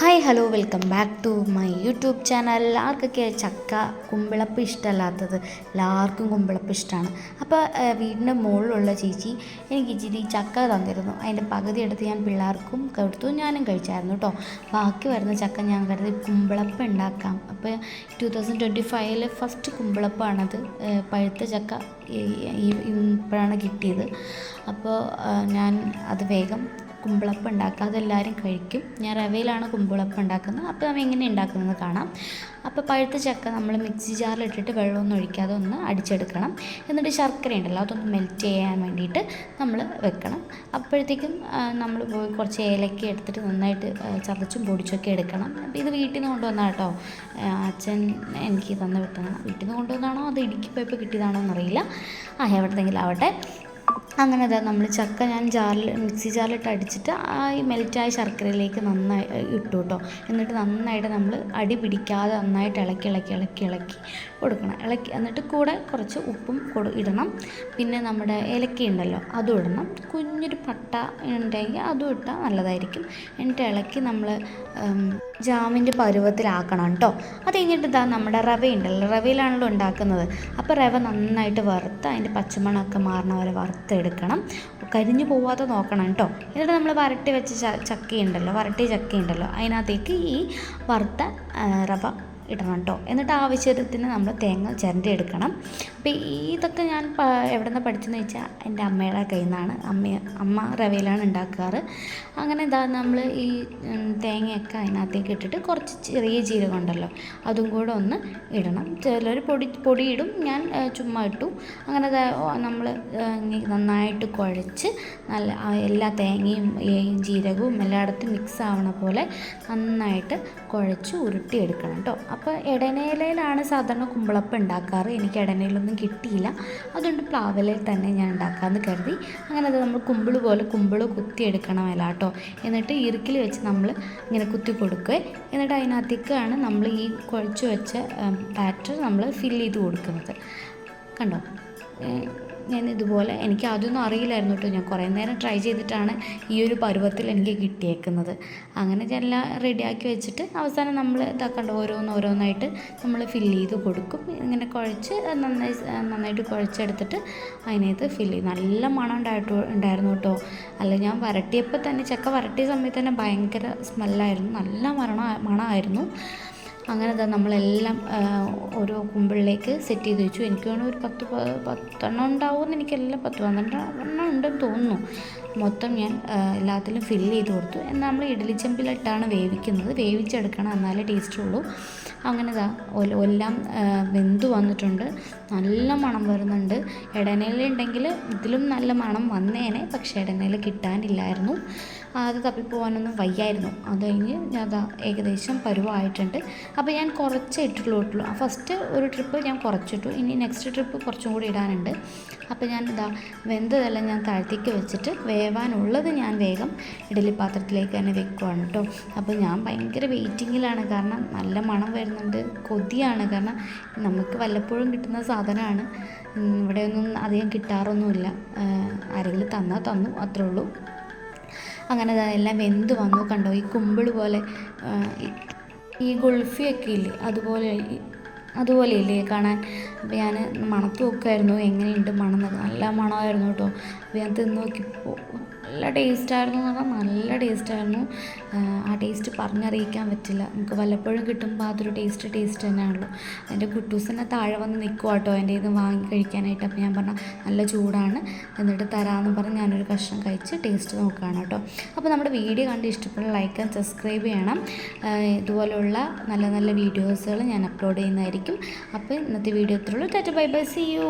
Hi hello welcome back to my YouTube channel. ആർക്കൊക്കെ ചക്ക കുമ്പിളപ്പ് ഇഷ്ടമല്ലാത്തത്? എല്ലാവർക്കും കുമ്പിളപ്പ് ഇഷ്ടമാണ്. അപ്പോൾ വീടിൻ്റെ മുകളിലുള്ള ചേച്ചി എനിക്ക് ഇച്ചിരി ചക്ക തന്നിരുന്നു. അതിൻ്റെ പകുതി എടുത്ത് ഞാൻ പിള്ളേർക്കും കൊടുത്തു, ഞാനും കഴിച്ചായിരുന്നു കേട്ടോ. ബാക്കി വരുന്ന ചക്ക ഞാൻ കരുതി കുമ്പിളപ്പ് ഉണ്ടാക്കാം. അപ്പോൾ 2025 ഫസ്റ്റ് കുമ്പിളപ്പാണത്. പഴുത്ത ചക്ക ഇപ്പോഴാണ് കിട്ടിയത്. അപ്പോൾ ഞാൻ അത് വേഗം കുമ്പിളപ്പം ഉണ്ടാക്കുക, അതെല്ലാവരും കഴിക്കും. ഞാൻ റവയിലാണ് കുമ്പിളപ്പം ഉണ്ടാക്കുന്നത്. അപ്പോൾ നമ്മൾ എങ്ങനെ ഉണ്ടാക്കുന്നത് കാണാം. അപ്പോൾ പഴുത്ത ചക്ക നമ്മൾ മിക്സി ജാറിലിട്ടിട്ട് വെള്ളമൊന്നും ഒഴിക്കാതെ ഒന്ന് അടിച്ചെടുക്കണം. എന്നിട്ട് ശർക്കര ഉണ്ടല്ലോ അതൊന്ന് മെൽറ്റ് ചെയ്യാൻ വേണ്ടിയിട്ട് നമ്മൾ വെക്കണം. അപ്പോഴത്തേക്കും നമ്മൾ കുറച്ച് ഏലക്ക എടുത്തിട്ട് നന്നായിട്ട് ചതച്ചും പൊടിച്ചൊക്കെ എടുക്കണം. അപ്പോൾ ഇത് വീട്ടിൽ നിന്ന് കൊണ്ടുവന്നാൽ കേട്ടോ, അച്ഛൻ എനിക്ക് തന്നു വിട്ടതാണ്. വീട്ടിൽ നിന്ന് കൊണ്ടുവന്നാണോ അത് ഇടുക്കി പോയപ്പോൾ കിട്ടിയതാണോ എന്നറിയില്ല. എവിടെയെങ്കിലും ആവട്ടെ. അങ്ങനെ നമ്മൾ ചക്ക ഞാൻ മിക്സി ജാറിലിട്ട് അടിച്ചിട്ട് ഈ മെൽറ്റായ ശർക്കരയിലേക്ക് നന്നായി ഇട്ടു കേട്ടോ. എന്നിട്ട് നന്നായിട്ട് നമ്മൾ അടി പിടിക്കാതെ നന്നായിട്ട് ഇളക്കി കൊടുക്കണം. എന്നിട്ട് കൂടെ കുറച്ച് ഉപ്പും ഇടണം. പിന്നെ നമ്മുടെ ഏലക്ക ഉണ്ടല്ലോ അതും ഇടണം. കുഞ്ഞൊരു പട്ട ഉണ്ടെങ്കിൽ അതും ഇട്ടാൽ നല്ലതായിരിക്കും. എന്നിട്ട് ഇളക്കി നമ്മൾ ജാമിൻ്റെ പരുവത്തിലാക്കണം കേട്ടോ. അത് കഴിഞ്ഞിട്ട് നമ്മുടെ റവ ഉണ്ടല്ലോ, റവയിലാണല്ലോ ഉണ്ടാക്കുന്നത്. അപ്പോൾ റവ നന്നായിട്ട് വറുത്ത് അതിൻ്റെ പച്ചമണമൊക്കെ മാറണ വരെ വറുത്തെടുക്കണം. കരിഞ്ഞു പോവാതെ നോക്കണം കേട്ടോ. എന്നിട്ട് നമ്മൾ വരട്ടി വെച്ച വരട്ടിയ ചക്കയുണ്ടല്ലോ അതിനകത്തേക്ക് ഈ വറുത്ത റവ ഇടണം കേട്ടോ. എന്നിട്ട് ആവശ്യത്തിന് നമ്മൾ തേങ്ങ ചിരണ്ടി എടുക്കണം. അപ്പോൾ ഇതൊക്കെ ഞാൻ എവിടെ നിന്ന് പഠിച്ചെന്ന് വെച്ചാൽ എൻ്റെ അമ്മയുടെ കയ്യിൽ നിന്നാണ്. അമ്മ റവയിലാണ് ഉണ്ടാക്കാറ്. അങ്ങനെ നമ്മൾ ഈ തേങ്ങയൊക്കെ അതിനകത്തേക്ക് ഇട്ടിട്ട് കുറച്ച് ചെറിയ ജീരകം ഉണ്ടല്ലോ അതും കൂടെ ഒന്ന് ഇടണം. ചിലർ പൊടി ഇടും, ഞാൻ ചുമ്മാ ഇട്ടു. അങ്ങനെ നമ്മൾ നന്നായിട്ട് കുഴച്ച് നല്ല എല്ലാ തേങ്ങയും ജീരകവും എല്ലായിടത്തും മിക്സ് ആവണ പോലെ നന്നായിട്ട് കുഴച്ച് ഉരുട്ടിയെടുക്കണം കേട്ടോ. അപ്പോൾ ഇടനയിലയിലാണ് സാധാരണ കുമ്പിളപ്പം ഉണ്ടാക്കാറ്. എനിക്ക് ഇടനയിലൊന്നും കിട്ടിയില്ല, അതുകൊണ്ട് പ്ലാവിലയിൽ തന്നെ ഞാൻ ഉണ്ടാക്കാമെന്ന് കരുതി. അങ്ങനെ നമ്മൾ കുമ്പിള് കുത്തിയെടുക്കണം കേട്ടോ. എന്നിട്ട് ഇറുക്കിൽ വെച്ച് നമ്മൾ ഇങ്ങനെ കുത്തി കൊടുക്കുക. എന്നിട്ട് അതിനകത്തേക്കാണ് നമ്മൾ ഈ കുഴച്ച് വെച്ച ബാറ്റർ നമ്മൾ ഫില്ല് ചെയ്ത് കൊടുക്കുന്നത്. കണ്ടോ, ഞാൻ ഇതുപോലെ, എനിക്ക് അതൊന്നും അറിയില്ലായിരുന്നു കേട്ടോ. ഞാൻ കുറേ നേരം ട്രൈ ചെയ്തിട്ടാണ് ഈ ഒരു പരുവത്തിൽ എനിക്ക് കിട്ടിയേക്കുന്നത്. അങ്ങനെ എല്ലാം റെഡിയാക്കി വെച്ചിട്ട് അവസാനം നമ്മൾ ഇതാക്കണ്ട ഓരോന്നായിട്ട് നമ്മൾ ഫില്ല് ചെയ്ത് കൊടുക്കും. ഇങ്ങനെ കുഴച്ച് നന്നായിട്ട് കുഴച്ചെടുത്തിട്ട് അതിനകത്ത് ഫില്ല് ചെയ്യും. നല്ല മണം ഉണ്ടായിരുന്നു കേട്ടോ. അല്ല, ഞാൻ വരട്ടിയപ്പോൾ തന്നെ ചക്ക വരട്ടിയ സമയത്ത് തന്നെ ഭയങ്കര സ്മെല്ലായിരുന്നു, നല്ല മണമായിരുന്നു. അങ്ങനെ നമ്മളെല്ലാം ഓരോ കുമ്പിളിലേക്ക് സെറ്റ് ചെയ്ത് വെച്ചു. എനിക്ക് വേണം ഒരു 10 ഉണ്ടാവുമെന്ന് എനിക്കെല്ലാം 10-12 ഉണ്ടെന്ന് തോന്നുന്നു. മൊത്തം ഞാൻ എല്ലാത്തിലും ഫില്ല് ചെയ്ത് കൊടുത്തു. എന്നാൽ നമ്മൾ ഇഡ്ഡലിച്ചെമ്പിലിട്ടാണ് വേവിച്ചെടുക്കണം, എന്നാലേ ടേസ്റ്റുള്ളൂ. അങ്ങനെ എല്ലാം വെന്ത് വന്നിട്ടുണ്ട്. നല്ല മണം വരുന്നുണ്ട്. ഇടനയില ഉണ്ടെങ്കിൽ ഇതിലും നല്ല മണം വന്നേനെ, പക്ഷേ ഇടനയില കിട്ടാനില്ലായിരുന്നു. അത് തപ്പിപ്പോവാനൊന്നും വയ്യായിരുന്നു. അത് കഴിഞ്ഞ് ഞാൻ ഏകദേശം പരുവമായിട്ടുണ്ട്. അപ്പോൾ ഞാൻ കുറച്ചേ ഇട്ടുള്ളൂ. ഫസ്റ്റ് ഒരു ട്രിപ്പ് ഞാൻ കുറച്ചിട്ടു, ഇനി നെക്സ്റ്റ് ട്രിപ്പ് കുറച്ചും കൂടി ഇടാനുണ്ട്. അപ്പോൾ ഞാൻ വെന്തതെല്ലാം ഞാൻ താഴത്തേക്ക് വെച്ചിട്ട് വേവാനുള്ളത് ഞാൻ വേഗം ഇഡ്ഡലി പാത്രത്തിലേക്ക് തന്നെ വെക്കുവാണ് കേട്ടോ. അപ്പോൾ ഞാൻ ഭയങ്കര വെയിറ്റിങ്ങിലാണ്, കാരണം നല്ല മണം വരുന്നുണ്ട്, കൊതിയാണ്. കാരണം നമുക്ക് വല്ലപ്പോഴും കിട്ടുന്ന സാധനമാണ്. ഇവിടെയൊന്നും അധികം കിട്ടാറൊന്നുമില്ല. ആരെങ്കിലും തന്നു, അത്രേ ഉള്ളൂ. അങ്ങനെ എല്ലാം വെന്ത് വന്നു. കണ്ടോ, ഈ കുമ്പിള് പോലെ ഈ ഗുൾഫിയൊക്കെ ഇല്ലേ അതുപോലെ ഇല്ലേ കാണാൻ. അപ്പോൾ ഞാൻ മണത്ത് നോക്കുമായിരുന്നു എങ്ങനെയുണ്ട് മണം. നല്ല മണമായിരുന്നു കേട്ടോ. അപ്പോൾ ഞാൻ തിന്ന് നോക്കിയപ്പോൾ നല്ല ടേസ്റ്റായിരുന്നു എന്ന് പറഞ്ഞാൽ നല്ല ടേസ്റ്റായിരുന്നു. ആ ടേസ്റ്റ് പറഞ്ഞറിയിക്കാൻ പറ്റില്ല. നമുക്ക് വല്ലപ്പോഴും കിട്ടുമ്പോൾ അതൊരു ടേസ്റ്റ് തന്നെയാണല്ലോ. എൻ്റെ കുട്ടൂസിനെ താഴെ വന്ന് നിൽക്കുക കേട്ടോ എൻ്റെ ഇത് വാങ്ങി കഴിക്കാനായിട്ട്. അപ്പോൾ ഞാൻ പറഞ്ഞാൽ നല്ല ചൂടാണ്, എന്നിട്ട് തരാമെന്ന് പറഞ്ഞ് ഞാനൊരു കഷ്ണം കഴിച്ച് ടേസ്റ്റ് നോക്കുകയാണ് കേട്ടോ. അപ്പോൾ നമ്മുടെ വീഡിയോ കണ്ട് ഇഷ്ടപ്പെടുന്ന ലൈക്ക് ആൻഡ് സബ്സ്ക്രൈബ് ചെയ്യണം. ഇതുപോലുള്ള നല്ല നല്ല വീഡിയോസുകൾ ഞാൻ അപ്ലോഡ് ചെയ്യുന്നതായിരിക്കും. അപ്പോൾ ഇന്നത്തെ വീഡിയോ ഇത്രയുള്ളൂ. Tata bye bye, see U.